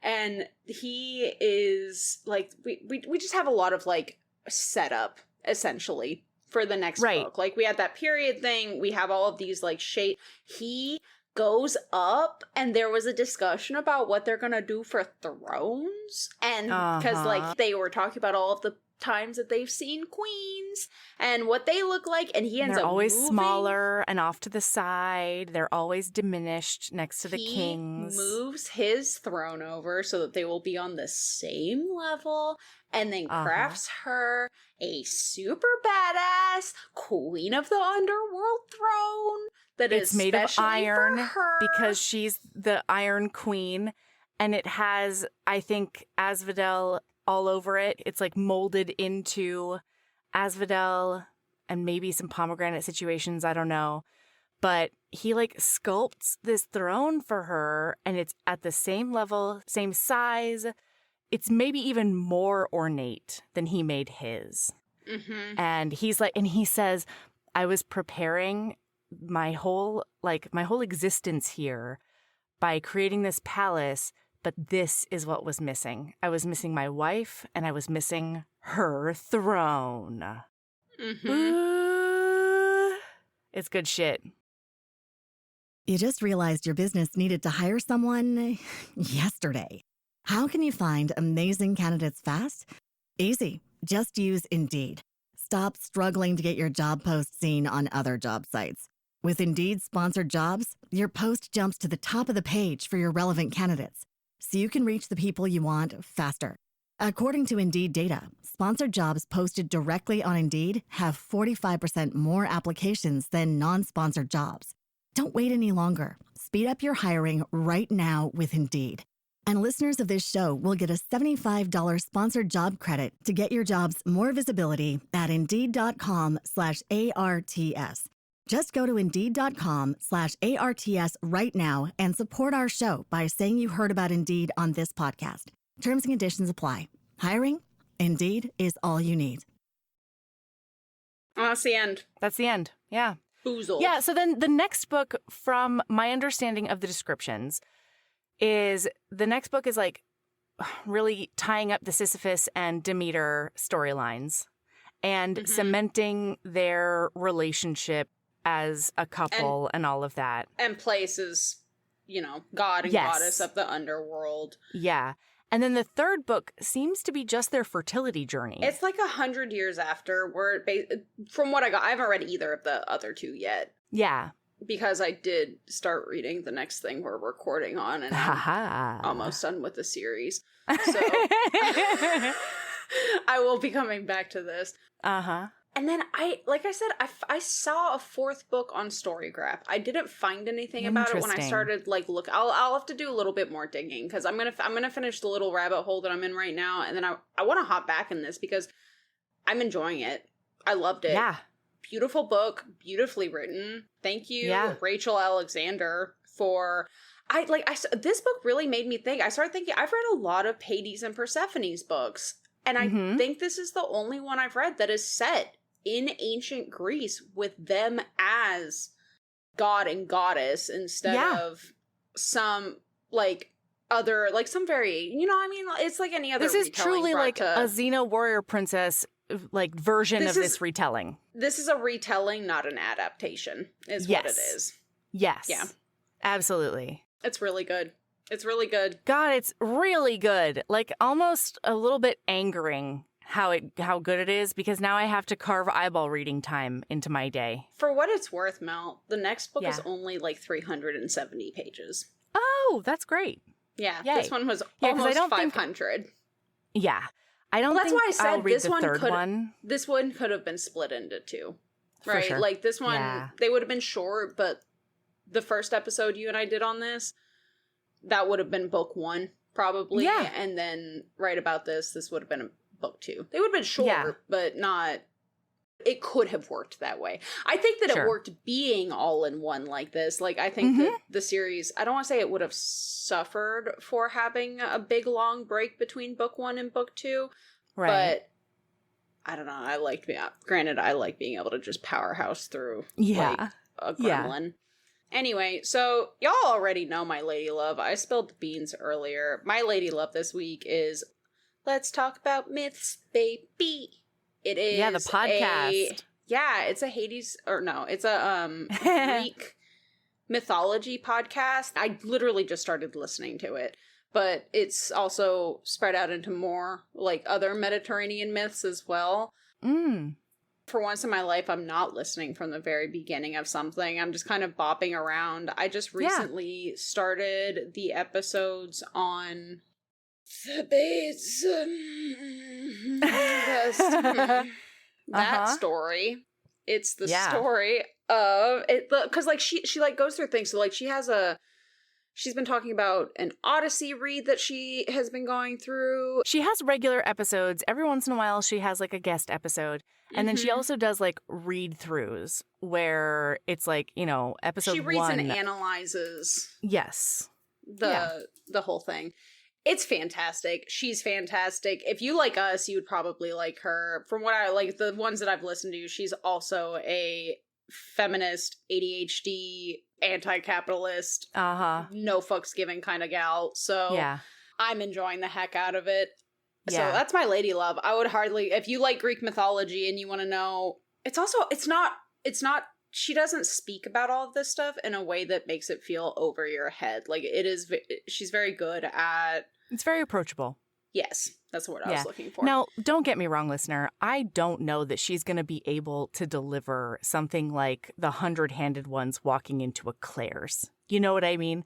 And he is like, we just have a lot of like setup essentially for the next book. Like we had that period thing. We have all of these like he goes up and there was a discussion about what they're going to do for thrones. And because like they were talking about all of the times that they've seen queens and what they look like, and he ends up always moving. Smaller and off to the side. They're always diminished next to the kings. He moves his throne over so that they will be on the same level, and then crafts her a super badass queen of the underworld throne that is made of iron for her. Because she's the Iron Queen, and it has, I think, Asphodel all over it. It's like molded into Asphodel and maybe some pomegranate situations. I don't know. But he like sculpts this throne for her and it's at the same level, same size. It's maybe even more ornate than he made his. And he's like, and he says, I was preparing my whole existence here by creating this palace. But this is what was missing. I was missing my wife, and I was missing her throne. It's good shit. You just realized your business needed to hire someone yesterday. How can you find amazing candidates fast? Easy. Just use Indeed. Stop struggling to get your job post seen on other job sites. With Indeed sponsored jobs, your post jumps to the top of the page for your relevant candidates, so you can reach the people you want faster. According to Indeed data, sponsored jobs posted directly on Indeed have 45% more applications than non-sponsored jobs. Don't wait any longer. Speed up your hiring right now with Indeed. And listeners of this show will get a $75 sponsored job credit to get your jobs more visibility at Indeed.com/ARTS. Just go to Indeed.com/ARTS right now and support our show by saying you heard about Indeed on this podcast. Terms and conditions apply. Hiring? Indeed is all you need. Oh, that's the end. That's the end. Yeah. Boozled. Yeah, so then the next book, from my understanding of the descriptions, is the next book is like really tying up the Sisyphus and Demeter storylines and cementing their relationship as a couple and all of that. And places, God and goddess of the underworld. Yeah. And then the third book seems to be just their fertility journey. It's like 100 years after, from what I got. I haven't read either of the other two yet. Yeah. Because I did start reading the next thing we're recording on, and I'm almost done with the series. So I will be coming back to this. Uh-huh. And then like I said, I saw a fourth book on Storygraph. I didn't find anything about it when I started look. I'll have to do a little bit more digging, because I'm gonna finish the little rabbit hole that I'm in right now, and then I want to hop back in this because I'm enjoying it. I loved it. Yeah. Beautiful book, beautifully written. Thank you, Rachel Alexander, for this book really made me think. I started thinking, I've read a lot of Hades and Persephone's books, and I think this is the only one I've read that is set in ancient Greece with them as god and goddess instead of some other some very, it's like any other. This is truly like a Xena warrior princess version of this retelling. This is a retelling, not an adaptation, is what it is. Yes. Yeah. Absolutely. It's really good. It's really good. God, it's really good. Almost a little bit angering how good it is, because now I have to carve eyeball reading time into my day. For what it's worth, Mel, the next book is only 370 pages. Oh, that's great. Yeah. Yay. This one was almost 500. Yeah. I don't think that's why I said I'll read this the one third one. This one could have been split into two. Right? For sure. This one, they would have been short, but the first episode you and I did on this, that would have been book one, probably. Yeah. And then right about this would have been book two. They would have been short, but not... It could have worked that way. I think that it worked being all in one like this. I think that the series... I don't want to say it would have suffered for having a big, long break between book one and book two. Right. But... I don't know. Granted, I like being able to just powerhouse through a gremlin. Yeah. Anyway, so y'all already know my lady love. I spilled the beans earlier. My lady love this week is Let's Talk About Myths, Baby. It is the podcast. It's a Hades, or no, it's a Greek mythology podcast. I literally just started listening to it, but it's also spread out into more other Mediterranean myths as well. For once in my life, I'm not listening from the very beginning of something. I'm just kind of bopping around. I just recently started the episodes on Thebes. That story. It's the story of it, because she goes through things. So she's been talking about an Odyssey read that she has been going through. She has regular episodes. Every once in a while, she has a guest episode. And then she also does read-throughs where it's episode 1. She reads and analyzes. Yes. The whole thing. It's fantastic. She's fantastic. If you like us, you would probably like her. From what I the ones that I've listened to, she's also a feminist, ADHD, anti-capitalist, no fucks given kind of gal. So I'm enjoying the heck out of it. So that's my lady love. I would hardly, if you like Greek mythology and you want to know, it's not, she doesn't speak about all of this stuff in a way that makes it feel over your head. She's very good at. It's very approachable. Yes, that's the word I was looking for. Now, don't get me wrong, listener. I don't know that she's going to be able to deliver something like the 100-handed ones walking into a Claire's. You know what I mean?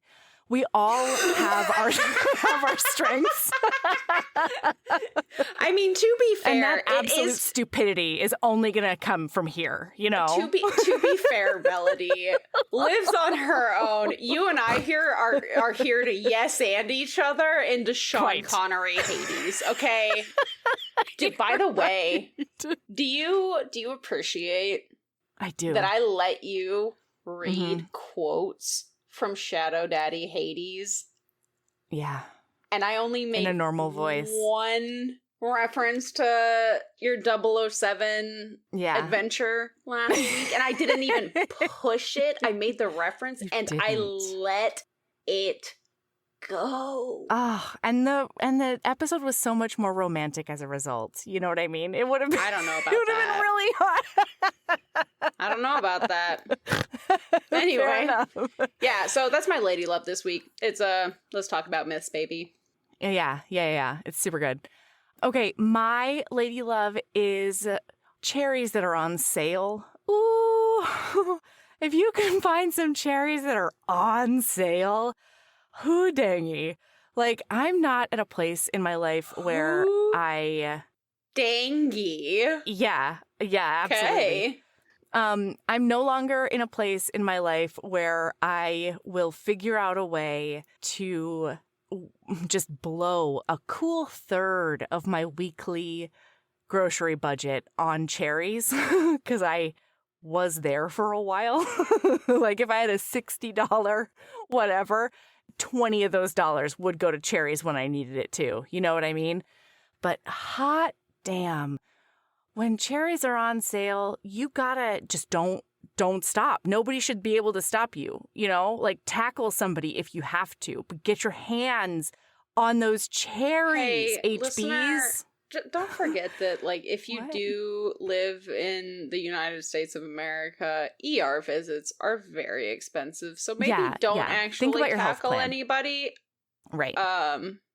We all have our strengths. I mean, to be fair, and that absolute stupidity is only going to come from here, you know? To be fair, Melody lives on her own. You and I here are here to yes and each other into Sean Connery Hades, okay? By the way, do you appreciate that I let you read quotes from Shadow Daddy Hades? Yeah. And I only made in a normal voice one reference to your 007 adventure last week, and I didn't even push it. I made the reference I let it go. Oh, and the episode was so much more romantic as a result. You know what I mean? It would have been. I don't know about that. It would have been really hot. I don't know about that. Anyway, yeah. So that's my lady love this week. It's Let's Talk About Myths, baby. Yeah. It's super good. Okay, my lady love is cherries that are on sale. Ooh, if you can find some cherries that are on sale, who dangy. Like, I'm not at a place in my life where Dangy. Yeah, absolutely. Okay. I'm no longer in a place in my life where I will figure out a way to just blow a cool third of my weekly grocery budget on cherries, because I was there for a while. Like, if I had a $60 whatever, 20 of those dollars would go to cherries when I needed it too. You know what I mean? But hot damn, when cherries are on sale, you gotta just don't stop. Nobody should be able to stop you, you know? Like, tackle somebody if you have to, but get your hands on those cherries, Hey, HBs. listener, don't forget that, like, if you What? do live in the United States of America, ER visits are very expensive. So maybe don't Think actually about your health tackle plan. anybody. Right.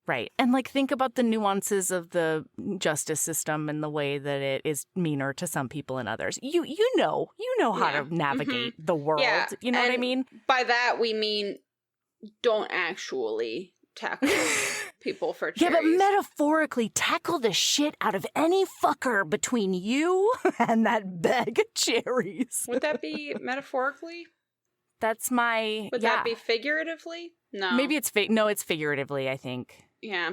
Right. And, like, think about the nuances of the justice system and the way that it is meaner to some people and others. You know how Yeah. to navigate the world. Yeah, You know what I and mean? By that, we mean don't actually tackle people for Yeah, cherries. but metaphorically, tackle the shit out of any fucker between you and that bag of cherries. Would that be metaphorically? That's my... Would that be figuratively? No. Maybe it's... No, it's figuratively, I think. Yeah.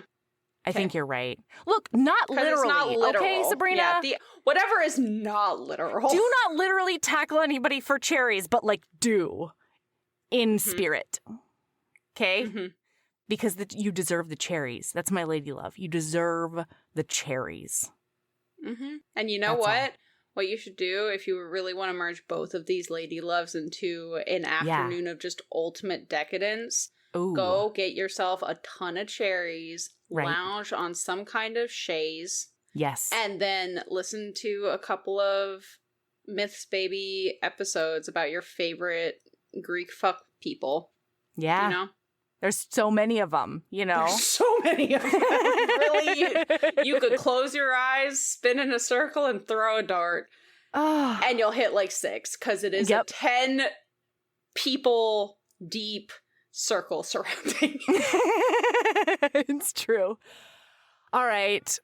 I think you're right. Look, not 'Cause literally. it's not literal. Okay, Sabrina? Yeah, whatever is not literal. Do not literally tackle anybody for cherries, but, like, do in spirit. Okay? Mhm. Because you deserve the cherries. That's my lady love. You deserve the cherries. Mm-hmm. And you know That's what? What you should do if you really want to merge both of these lady loves into an afternoon of just ultimate decadence, Ooh. go get yourself a ton of cherries, Right. lounge on some kind of chaise, Yes. and then listen to a couple of Myths Baby episodes about your favorite Greek fuck people. Yeah. You know? There's so many of them, you know? There's so many of them. Really, you could close your eyes, spin in a circle, and throw a dart. Oh. And you'll hit like 6, because it is a 10 people deep circle surrounding. It's true. All right.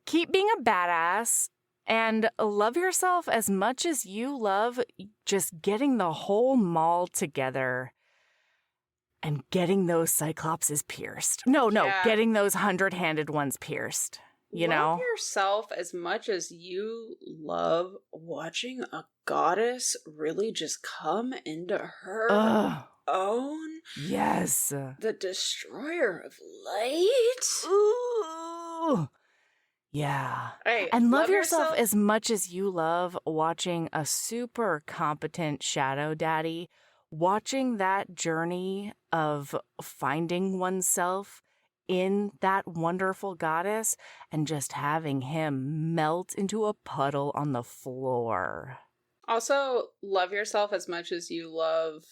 Keep being a badass and love yourself as much as you love just getting the whole mall together and getting those cyclopses pierced. No, Yeah. getting those 100-handed ones pierced. You Love know? yourself as much as you love watching a goddess really just come into her Ugh. own. Yes. The destroyer of light. Ooh. Yeah. Hey, And love yourself as much as you love watching a super competent shadow daddy, watching that journey of finding oneself in that wonderful goddess and just having him melt into a puddle on the floor. Also, love yourself as much as you love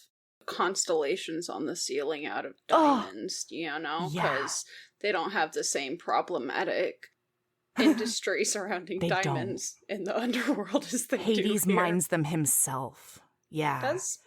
constellations on the ceiling out of Oh, diamonds, you know? yeah. Because they don't have the same problematic industry surrounding They diamonds in the underworld as they Hades do here. mines them himself. Yeah. That's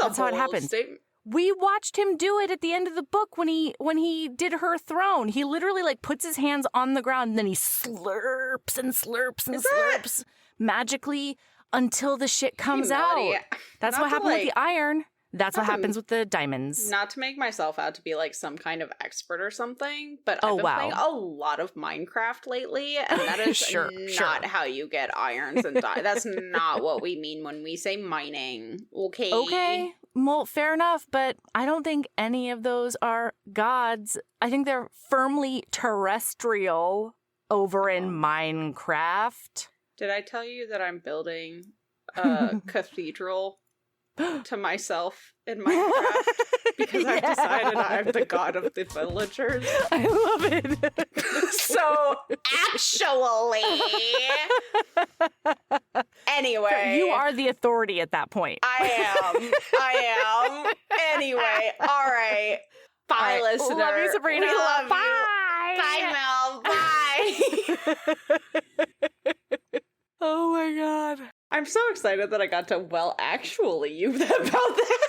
That's how it bold happens. statement. We watched him do it at the end of the book when he did her throne. He literally like puts his hands on the ground and then he slurps and slurps and Is that- slurps magically until the shit comes Humility. out. That's Not what to, happened with like- the iron. That's what not to- happens with the diamonds. Not to make myself out to be like some kind of expert or something, but Oh, I've been wow. playing a lot of Minecraft lately, and that is Sure. not how you get irons and That's not what we mean when we say mining. Okay. Okay, well, fair enough, but I don't think any of those are gods. I think they're firmly terrestrial over in Minecraft. Did I tell you that I'm building a cathedral to myself in Minecraft? Because I've decided I'm the god of the villagers. I love it. So, actually... Anyway. You are the authority at that point. I am. Anyway, all right. Bye, All right. listener. Love you, Sabrina. We love Bye. you. Bye, Mel. Bye. Oh my God. I'm so excited that I got to, well, actually you about that.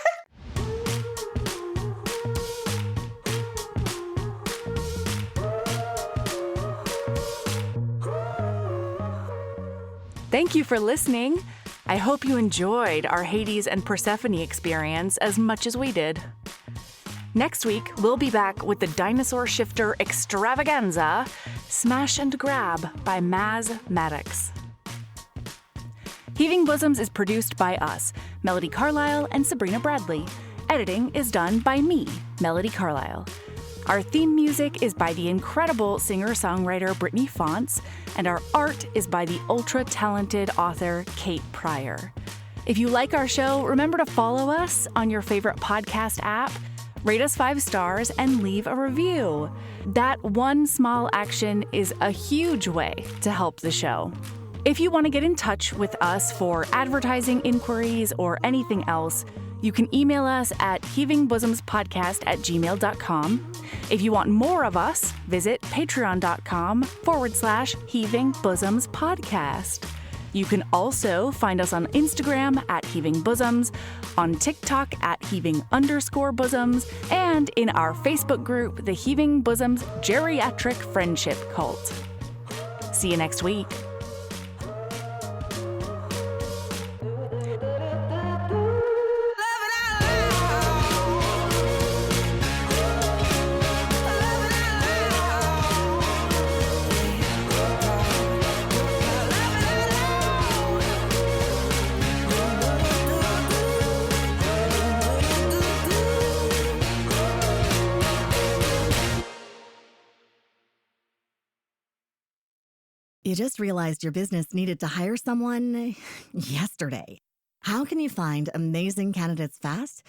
Thank you for listening. I hope you enjoyed our Hades and Persephone experience as much as we did. Next week, we'll be back with the Dinosaur Shifter Extravaganza, Smash and Grab by Maz Maddox. Heaving Bosoms is produced by us, Melody Carlisle and Sabrina Bradley. Editing is done by me, Melody Carlisle. Our theme music is by the incredible singer-songwriter Brittany Fonts, and our art is by the ultra-talented author Kate Pryor. If you like our show, remember to follow us on your favorite podcast app, rate us 5 stars, and leave a review. That one small action is a huge way to help the show. If you want to get in touch with us for advertising inquiries or anything else, you can email us at heavingbosomspodcast@gmail.com. If you want more of us, visit patreon.com/heavingbosomspodcast. You can also find us on Instagram at Heaving Bosoms, on TikTok at Heaving_Bosoms, and in our Facebook group, the Heaving Bosoms Geriatric Friendship Cult. See you next week. You just realized your business needed to hire someone yesterday. How can you find amazing candidates fast?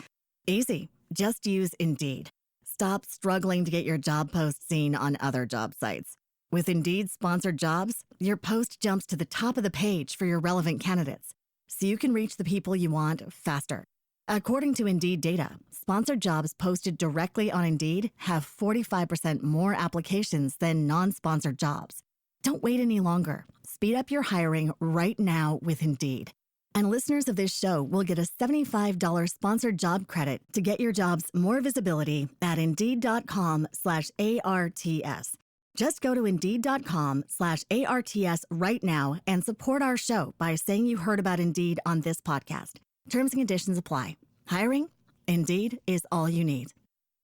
Easy. Just use Indeed. Stop struggling to get your job post seen on other job sites. With Indeed sponsored jobs, your post jumps to the top of the page for your relevant candidates, so you can reach the people you want faster. According to Indeed data, sponsored jobs posted directly on Indeed have 45% more applications than non-sponsored jobs. Don't wait any longer. Speed up your hiring right now with Indeed. And listeners of this show will get a $75 sponsored job credit to get your jobs more visibility at Indeed.com/ARTS. Just go to Indeed.com/ARTS right now and support our show by saying you heard about Indeed on this podcast. Terms and conditions apply. Hiring? Indeed is all you need.